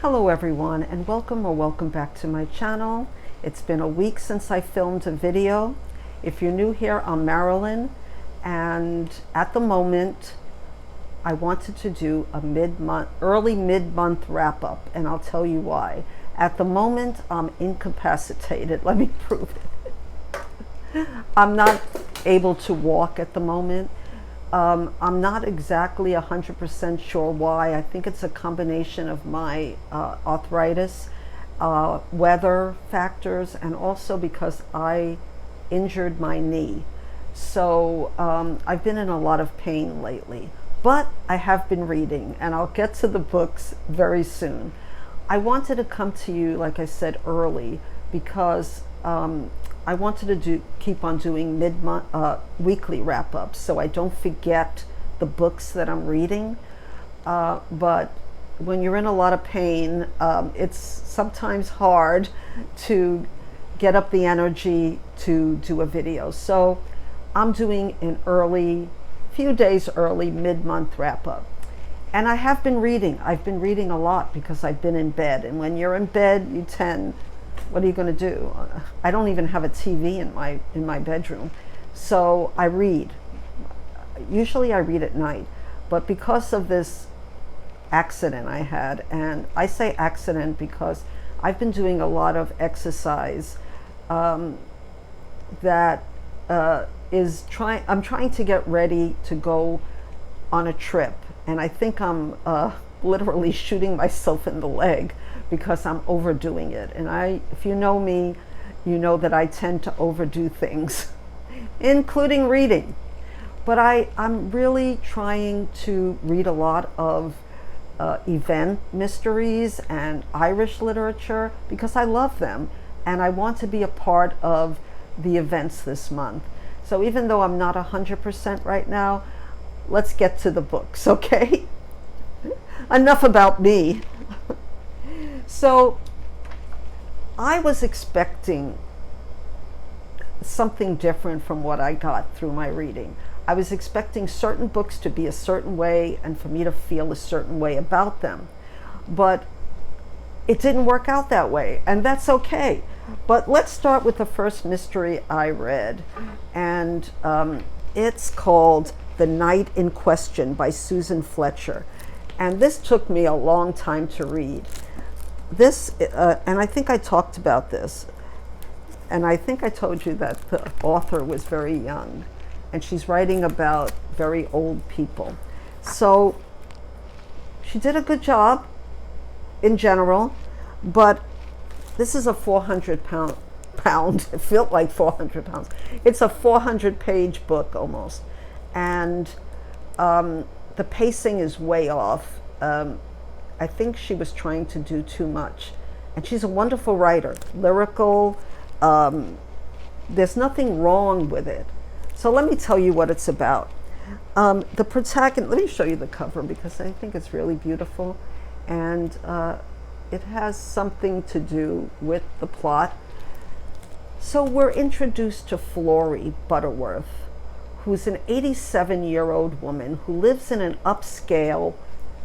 Hello everyone, and welcome back to my channel. It's been a week since I filmed a video. If you're new here, I'm Marilyn, and at the moment I wanted to do a early mid-month wrap-up, and I'll tell you why. At the moment I'm incapacitated. Let me prove it. I'm not able to walk at the moment. I'm not exactly 100% sure why. I think it's a combination of my arthritis, weather factors, and also because I injured my knee. So I've been in a lot of pain lately, but I have been reading, and I'll get to the books very soon. I wanted to come to you, like I said, early because I wanted to keep on doing weekly wrap-ups so I don't forget the books that I'm reading. But when you're in a lot of pain, it's sometimes hard to get up the energy to do a video. So I'm doing an few days early mid-month wrap-up. And I have been reading. I've been reading a lot because I've been in bed. And when you're in bed, what are you going to do? I don't even have a TV in my bedroom. So I read. Usually I read at night. But because of this accident I had, and I say accident because I've been doing a lot of exercise I'm trying to get ready to go on a trip. And I think I'm literally shooting myself in the leg because I'm overdoing it. And if you know me, you know that I tend to overdo things, including reading. But I'm really trying to read a lot of event mysteries and Irish literature because I love them, and I want to be a part of the events this month. So even though I'm not 100% right now, let's get to the books, okay? Enough about me. So I was expecting something different from what I got through my reading. I was expecting certain books to be a certain way and for me to feel a certain way about them. But it didn't work out that way, and that's okay. But let's start with the first mystery I read, and it's called The Night in Question by Susan Fletcher. And this took me a long time to read. And I think I talked about this, and I think I told you that the author was very young, and she's writing about very old people. So she did a good job in general, but this is a 400 pound, it felt like 400 pounds. It's a 400-page book almost, and the pacing is way off. I think she was trying to do too much. And she's a wonderful writer, lyrical. There's nothing wrong with it. So let me tell you what it's about. The protagonist, let me show you the cover because I think it's really beautiful. And it has something to do with the plot. So we're introduced to Florrie Butterworth, who's an 87-year-old woman who lives in an upscale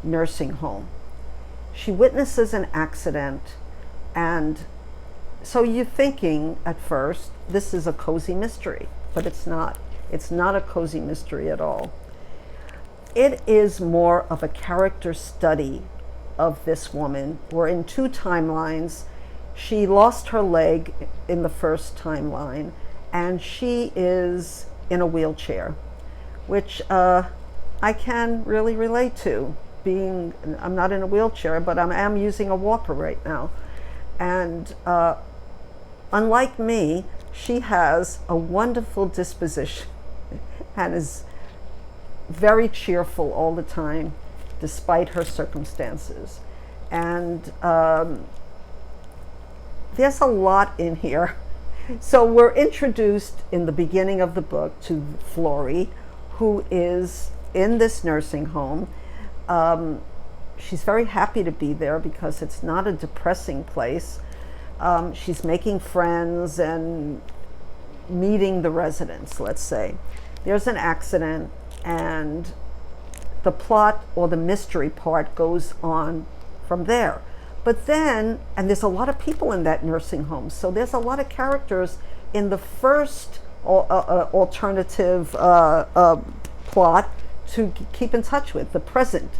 nursing home. She witnesses an accident, and so you're thinking at first, this is a cozy mystery, but it's not. It's not a cozy mystery at all. It is more of a character study of this woman. We're in two timelines. She lost her leg in the first timeline, and she is in a wheelchair, which I can really relate to. I'm not in a wheelchair, but I am using a walker right now. And unlike me, she has a wonderful disposition and is very cheerful all the time, despite her circumstances. And there's a lot in here. So we're introduced in the beginning of the book to Florrie, who is in this nursing home. She's very happy to be there because it's not a depressing place. She's making friends and meeting the residents, let's say. There's an accident, and the plot or the mystery part goes on from there. But then, and there's a lot of people in that nursing home, so there's a lot of characters in the first alternative plot to keep in touch with, the present.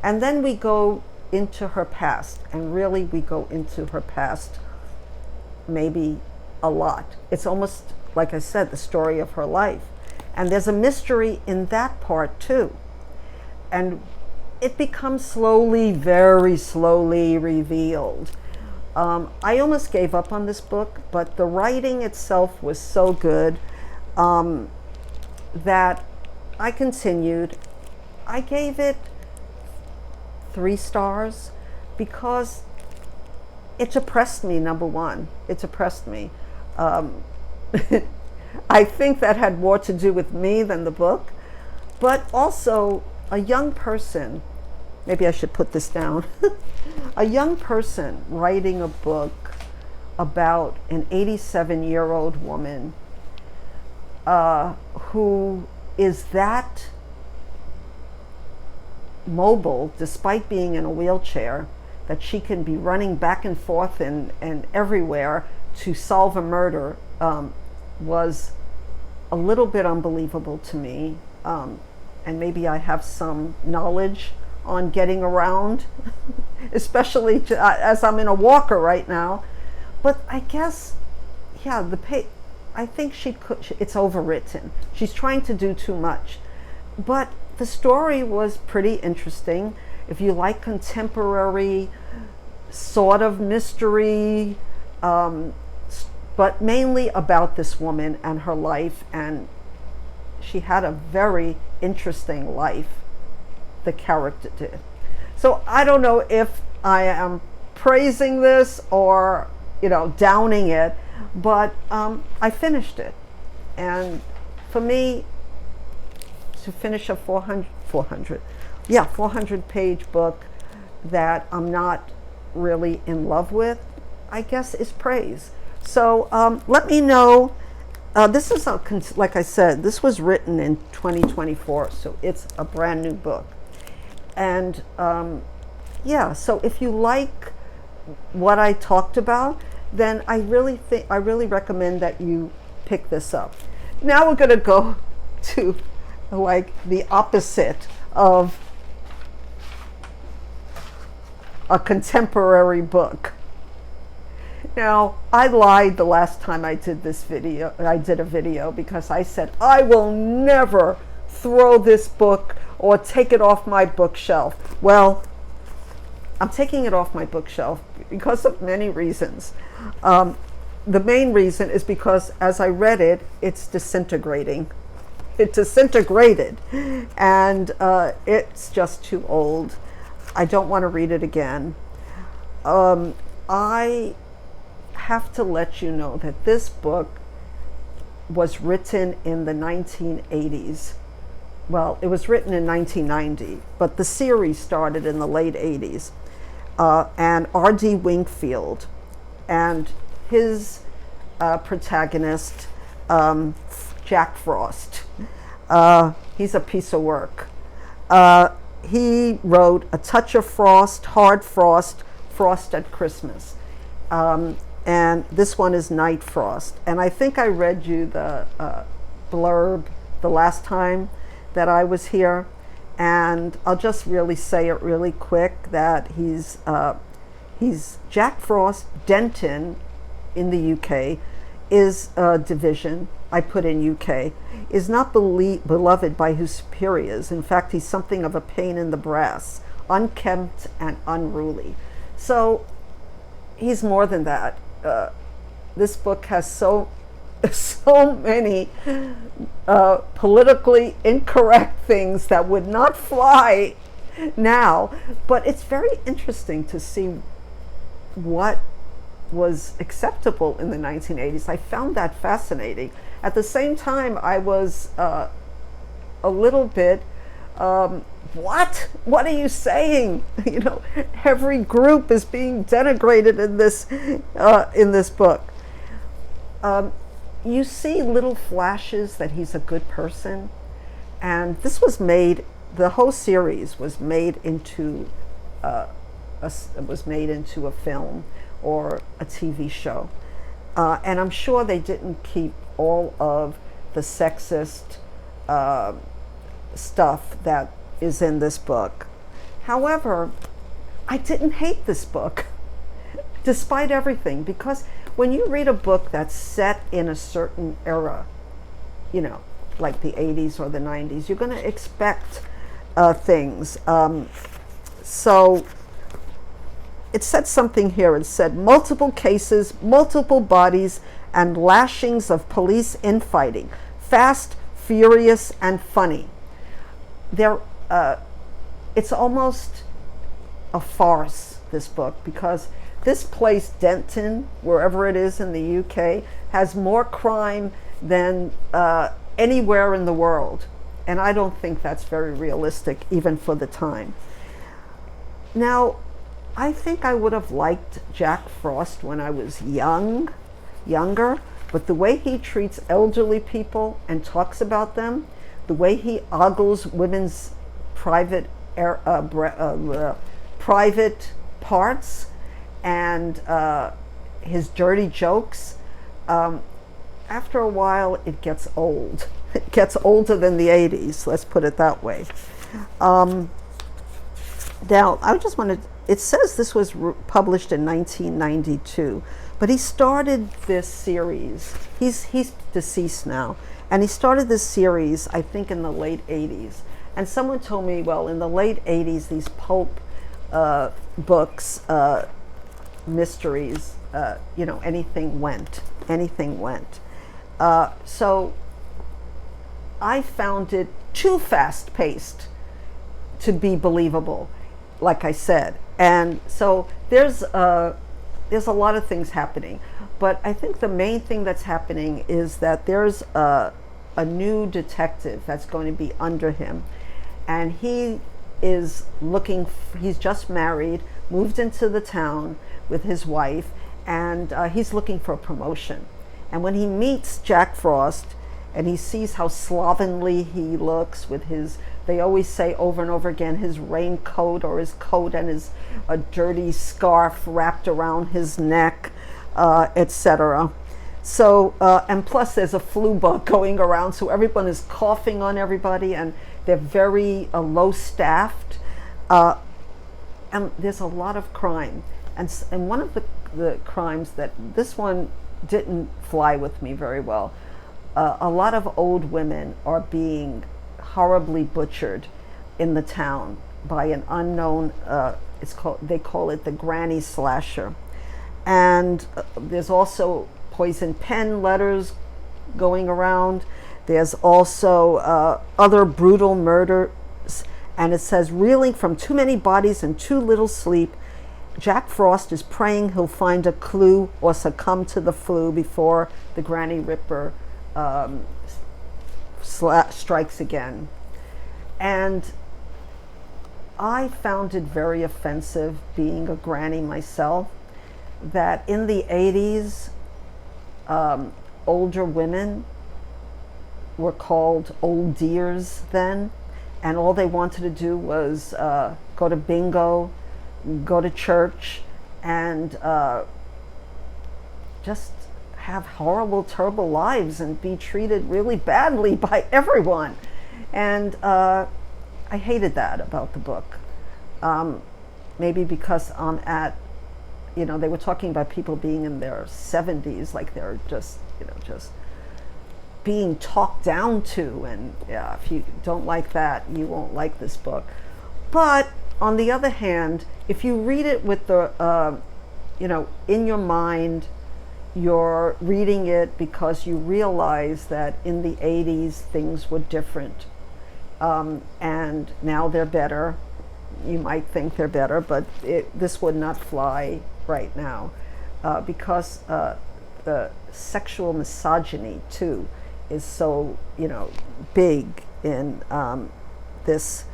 And then we go into her past, and really we go into her past maybe a lot. It's almost, like I said, the story of her life. And there's a mystery in that part too. And it becomes slowly, very slowly revealed. I almost gave up on this book, but the writing itself was so good that I continued. I gave it 3 stars because it oppressed me, number one. It oppressed me. I think that had more to do with me than the book, but also a young person, maybe I should put this down, a young person writing a book about an 87-year-old woman who is that mobile, despite being in a wheelchair, that she can be running back and forth and everywhere to solve a murder, was a little bit unbelievable to me. And maybe I have some knowledge on getting around, especially as I'm in a walker right now. But I guess, yeah, I think it's overwritten. She's trying to do too much. But the story was pretty interesting. If you like contemporary sort of mystery, but mainly about this woman and her life, and she had a very interesting life, the character did. So I don't know if I am praising this or, downing it, but I finished it. And for me, to finish a 400-page book that I'm not really in love with, I guess is praise. So let me know. This is, like I said, this was written in 2024, so it's a brand new book. And yeah, so if you like what I talked about, then I really recommend that you pick this up. Now we're going to go to like the opposite of a contemporary book. Now, I lied the last time I did this video. I did a video because I said I will never throw this book or take it off my bookshelf. Well, I'm taking it off my bookshelf because of many reasons. The main reason is because as I read it, it's disintegrating. It disintegrated, and it's just too old. I don't want to read it again. I have to let you know that this book was written in the 1980s. Well, it was written in 1990, but the series started in the late 80s. And R.D. Wingfield and his protagonist, Jack Frost, he's a piece of work. He wrote A Touch of Frost, Hard Frost, Frost at Christmas. And this one is Night Frost. And I think I read you the blurb the last time that I was here. And I'll just really say it really quick that he's Jack Frost. Denton in the UK is a division, I put in UK, is not beloved by his superiors. In fact, he's something of a pain in the brass, unkempt and unruly. So he's more than that. This book has so many politically incorrect things that would not fly now, but it's very interesting to see what was acceptable in the 1980s. I found that fascinating. At the same time, I was a little bit, what are you saying? Every group is being denigrated in this book. You see little flashes that he's a good person, and this was made, the whole series was made into a was made into a film or a TV show. And I'm sure they didn't keep all of the sexist stuff that is in this book. However, I didn't hate this book, despite everything, because when you read a book that's set in a certain era, you know, like the 80s or the 90s, you're going to expect things. So it said something here. It said multiple cases, multiple bodies, and lashings of police infighting. Fast, furious, and funny. It's almost a farce, this book, because this place, Denton, wherever it is in the UK, has more crime than anywhere in the world. And I don't think that's very realistic, even for the time. Now, I think I would have liked Jack Frost when I was younger, but the way he treats elderly people and talks about them, the way he ogles women's private parts, and his dirty jokes, after a while it gets old. It gets older than the 80s, let's put it that way. Now, I just wanted, it says this was published in 1992, but he started this series. He's deceased now, and he started this series, I think, in the late 80s. And someone told me, well, in the late 80s, these pulp books, mysteries, anything went. So I found it too fast-paced to be believable, like I said. And so there's a lot of things happening, but I think the main thing that's happening is that there's a new detective that's going to be under him, and he is he's just married, moved into the town with his wife, and he's looking for a promotion. And when he meets Jack Frost and he sees how slovenly he looks with his, they always say over and over again, his raincoat or his coat and his dirty scarf wrapped around his neck, etc. So, and plus there's a flu bug going around, so everyone is coughing on everybody, and they're very low staffed, and there's a lot of crime. And one of the crimes that this one didn't fly with me very well, a lot of old women are being horribly butchered in the town by an unknown, they call it the granny slasher. And there's also poison pen letters going around. There's also other brutal murders. And it says, reeling from too many bodies and too little sleep, Jack Frost is praying he'll find a clue or succumb to the flu before the Granny Ripper strikes again. And I found it very offensive, being a granny myself, that in the 80s, older women were called old dears then, and all they wanted to do was go to bingo, go to church, and just have horrible, terrible lives and be treated really badly by everyone. And I hated that about the book. Maybe because I'm at, they were talking about people being in their 70s, like they're just, just being talked down to. And yeah, if you don't like that, you won't like this book. But on the other hand, if you read it with the, in your mind, you're reading it because you realize that in the 80s things were different. And now they're better. You might think they're better, but this would not fly right now because the sexual misogyny too is so big in this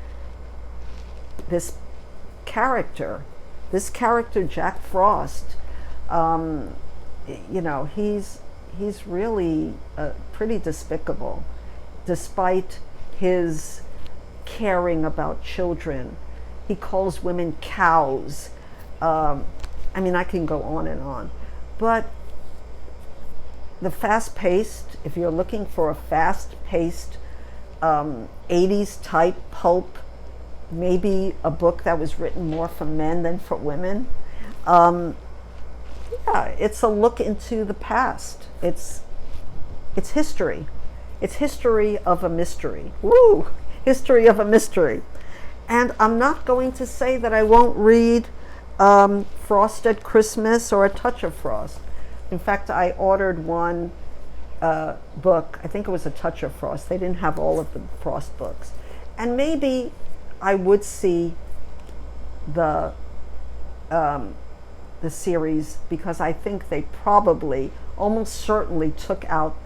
character. This character, Jack Frost, he's really pretty despicable, despite his caring about children. He calls women cows. I mean, I can go on and on. But the fast-paced, if you're looking for a fast-paced 80s type pulp, maybe a book that was written more for men than for women, yeah, it's a look into the past. It's history. It's history of a mystery. Woo! History of a mystery. And I'm not going to say that I won't read Frost at Christmas or A Touch of Frost. In fact, I ordered one book. I think it was A Touch of Frost. They didn't have all of the Frost books. And maybe I would see the series, because I think they probably, almost certainly, took out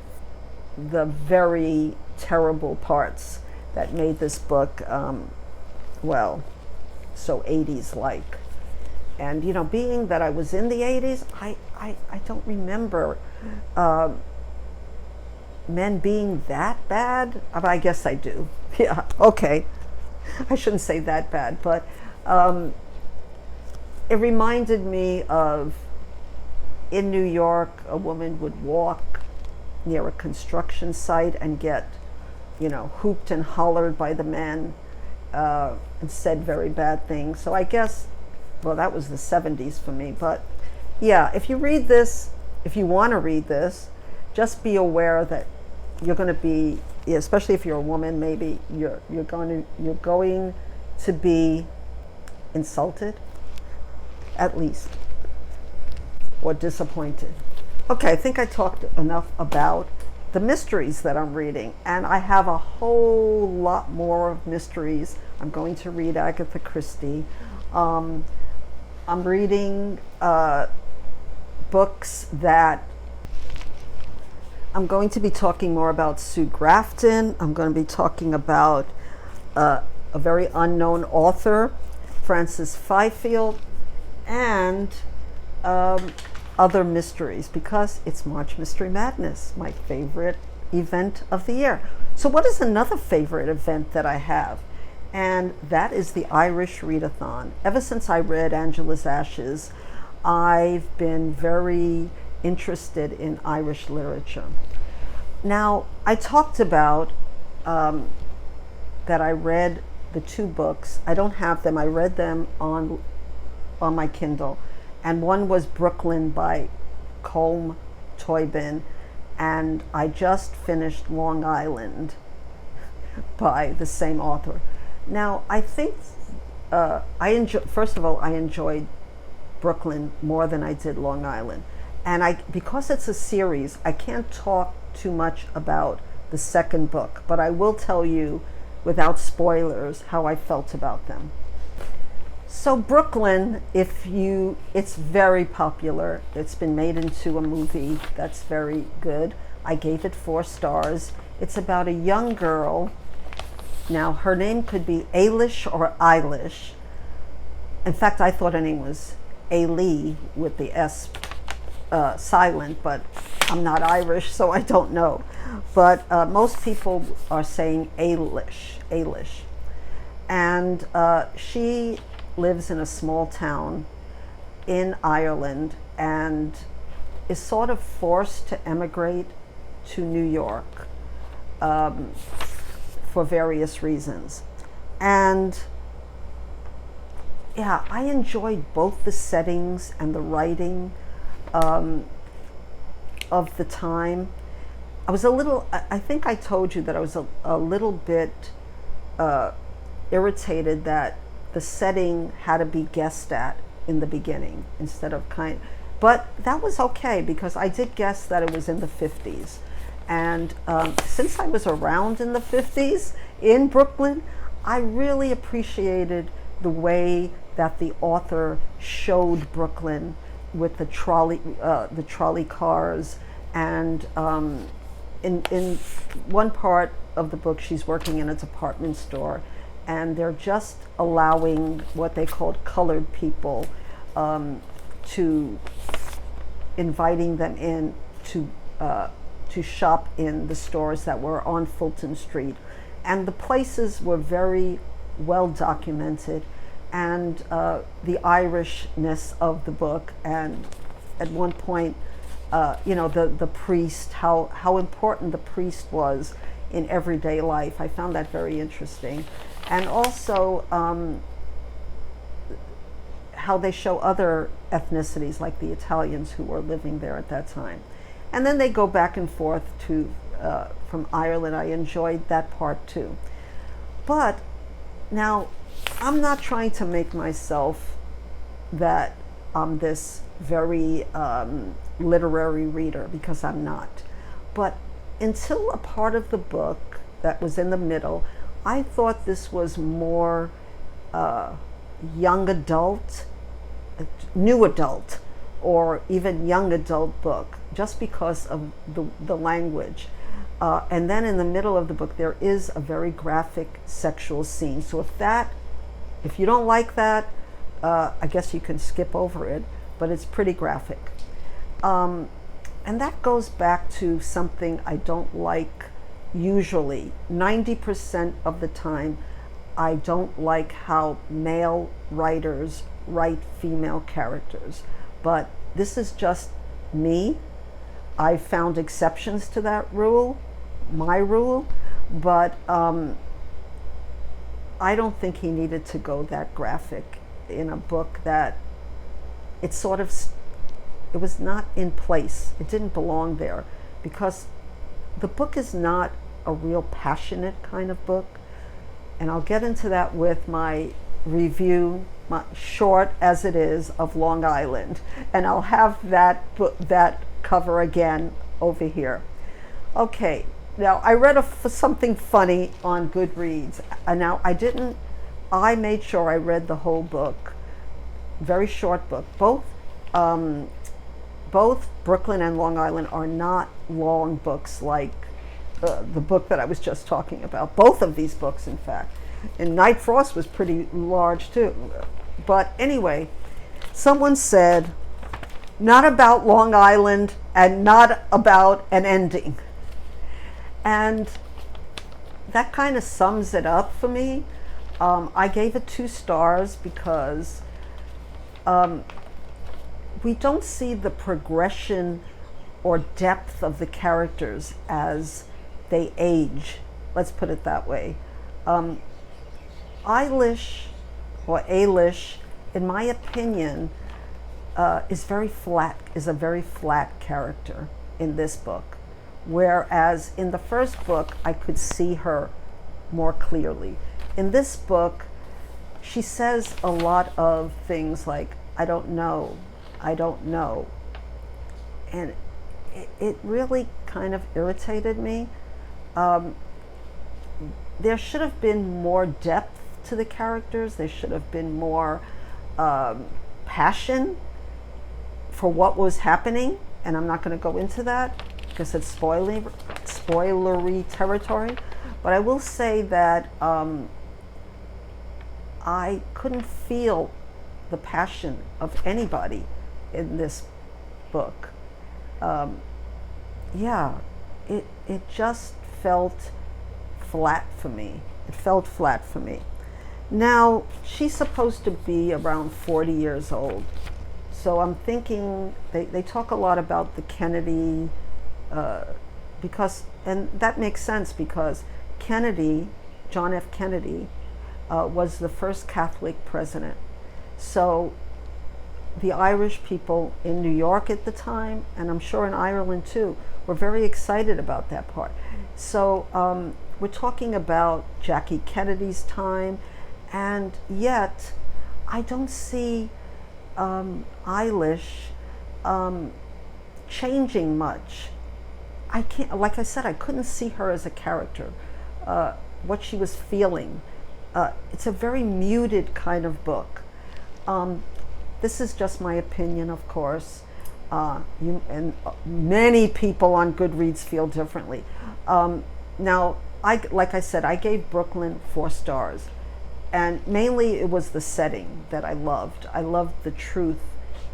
the very terrible parts that made this book, well, so 80s-like. And, you know, being that I was in the 80s, I don't remember men being that bad. But I guess I do. Yeah, okay. I shouldn't say that bad, but it reminded me of, in New York, a woman would walk near a construction site and get, you know, hooped and hollered by the men and said very bad things. So I guess, well, that was the 70s for me. But yeah, if you read this, if you want to read this, just be aware that you're going to be, especially if you're a woman, maybe you're going to be insulted, at least, or disappointed. Okay, I think I talked enough about the mysteries that I'm reading, and I have a whole lot more mysteries. I'm going to read Agatha Christie. I'm reading books that I'm going to be talking more about Sue Grafton. I'm going to be talking about a very unknown author, Frances Fifield, and other mysteries, because it's March Mystery Madness, my favorite event of the year. So what is another favorite event that I have? And that is the Irish Readathon. Ever since I read Angela's Ashes, I've been very interested in Irish literature. Now, I talked about that I read the two books. I don't have them. I read them on my Kindle. And one was Brooklyn by Colm, Toibin, and I just finished Long Island by the same author. Now, I think first of all, I enjoyed Brooklyn more than I did Long Island. And because it's a series, I can't talk too much about the second book, but I will tell you, without spoilers, how I felt about them. So Brooklyn, it's very popular. It's been made into a movie that's very good. I gave it 4 stars. It's about a young girl. Now, her name could be Ailish or Eilish. In fact, I thought her name was Ailey with the S silent, but I'm not Irish, so I don't know. But most people are saying Ailish. And she lives in a small town in Ireland and is sort of forced to emigrate to New York for various reasons. And yeah, I enjoyed both the settings and the writing of the time. I was I think I told you that I was a little bit irritated that the setting had to be guessed at in the beginning instead of but that was okay, because I did guess that it was in the 50s. And since I was around in the 50s in Brooklyn, I really appreciated the way that the author showed Brooklyn with the trolley cars. And in one part of the book, she's working in a department store, and they're just allowing what they called colored people, to inviting them in to shop in the stores that were on Fulton Street. And the places were very well documented. and the Irishness of the book. And at one point, the priest, how important the priest was in everyday life. I found that very interesting. And also how they show other ethnicities, like the Italians who were living there at that time. And then they go back and forth to from Ireland. I enjoyed that part too. But now, I'm not trying to make myself that I'm this very literary reader, because I'm not. But until a part of the book that was in the middle, I thought this was more young adult, new adult, or even young adult book, just because of the language. And then in the middle of the book, there is a very graphic sexual scene. So if you don't like that, I guess you can skip over it, but it's pretty graphic. And that goes back to something I don't like usually. 90% of the time, I don't like how male writers write female characters. But this is just me. I found exceptions to that rule, my rule, but I don't think he needed to go that graphic in a book that it was not in place. It didn't belong there, because the book is not a real passionate kind of book. And I'll get into that with my review, short as it is, of Long Island. And I'll have that cover again over here. Okay, now I read something funny on Goodreads. And now I made sure I read the whole book. Very short book. Both Brooklyn and Long Island are not long books like the book that I was just talking about. Both of these books, in fact. And Night Frost was pretty large too. But anyway, someone said, not about Long Island and not about an ending. And that kind of sums it up for me. I gave it 2 stars because we don't see the progression or depth of the characters as they age. Let's put it that way. Eilish, in my opinion, is a very flat character in this book. Whereas in the first book, I could see her more clearly. In this book, she says a lot of things like, I don't know. And it really kind of irritated me. There should have been more depth to the characters. There should have been more passion for what was happening. And I'm not going to go into that because it's spoilery territory. But I will say that I couldn't feel the passion of anybody in this book. It just felt flat for me. Now, she's supposed to be around 40 years old. So I'm thinking, they talk a lot about the Kennedy, and that makes sense because John F. Kennedy, was the first Catholic president. So the Irish people in New York at the time, and I'm sure in Ireland too, were very excited about that part. So we're talking about Jackie Kennedy's time, and yet I don't see Eilish changing much. Like I said, I couldn't see her as a character, what she was feeling. It's a very muted kind of book. This is just my opinion, of course. And many people on Goodreads feel differently. Now, like I said, I gave Brooklyn 4 stars. And mainly it was the setting that I loved. I loved the truth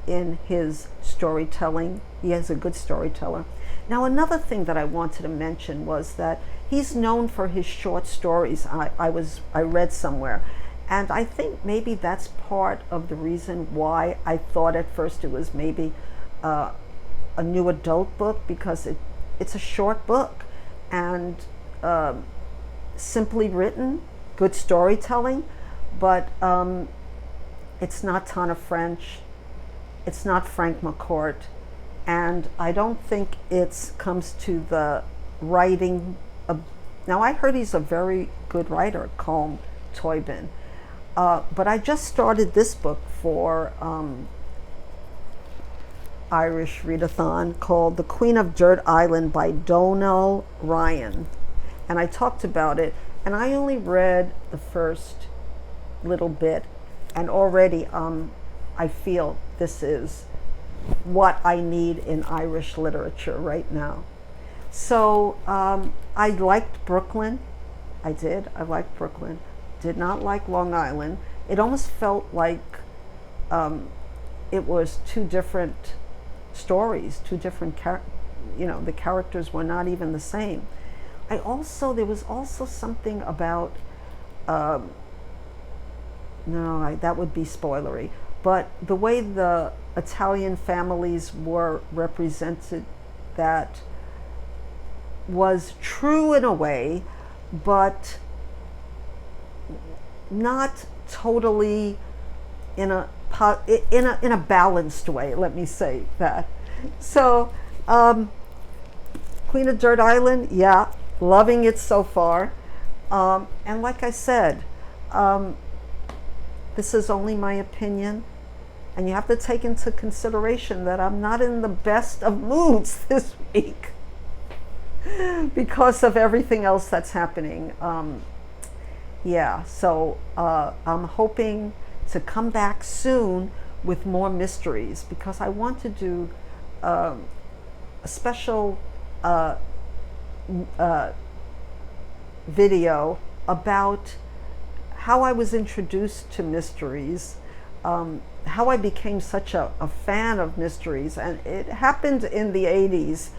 in his storytelling. He is a good storyteller. Now, another thing that I wanted to mention was that he's known for his short stories. I read somewhere, And I think maybe that's part of the reason why I thought at first it was maybe a new adult book, because it's a short book and simply written, good storytelling, but it's not Tana French, it's not Frank McCourt, and I don't think it comes to the writing. Now I heard he's a very good writer, Colm, Toibin, but I just started this book for Irish Readathon called The Queen of Dirt Island by Donal Ryan, and I talked about it, and I only read the first little bit, and already I feel this is what I need in Irish literature right now. So I liked Brooklyn. I did. I liked Brooklyn. Did not like Long Island. It almost felt like it was two different stories, two different the characters were not even the same. There was also something about that would be spoilery, but the way the Italian families were represented, that was true in a way, but not totally in a balanced way, let me say that. So Queen of Dirt Island, yeah, loving it so far, and like I said, this is only my opinion, and you have to take into consideration that I'm not in the best of moods this week because of everything else that's happening. So I'm hoping to come back soon with more mysteries, because I want to do a special video about how I was introduced to mysteries, how I became such a fan of mysteries. And it happened in the 80s,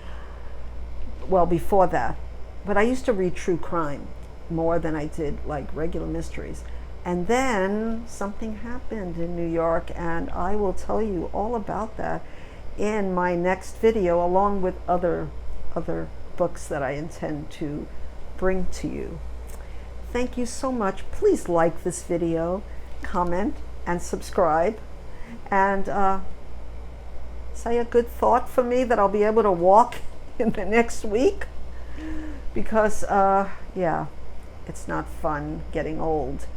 well, before that, but I used to read true crime more than I did like regular mysteries. And then something happened in New York, and I will tell you all about that in my next video, along with other books that I intend to bring to you. Thank you so much. Please like this video, comment, and subscribe, and say a good thought for me that I'll be able to walk in the next week, because it's not fun getting old,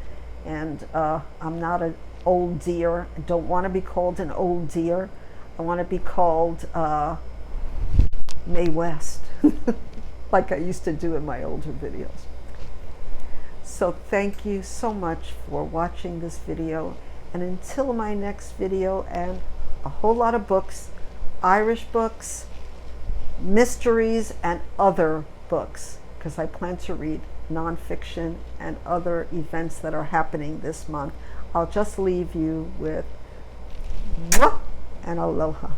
and I'm not an old dear. I don't want to be called an old dear. I want to be called Mae West, like I used to do in my older videos. So thank you so much for watching this video, and until my next video, and a whole lot of books, Irish books, mysteries, and other books, because I plan to read nonfiction and other events that are happening this month. I'll just leave you with mwah and aloha.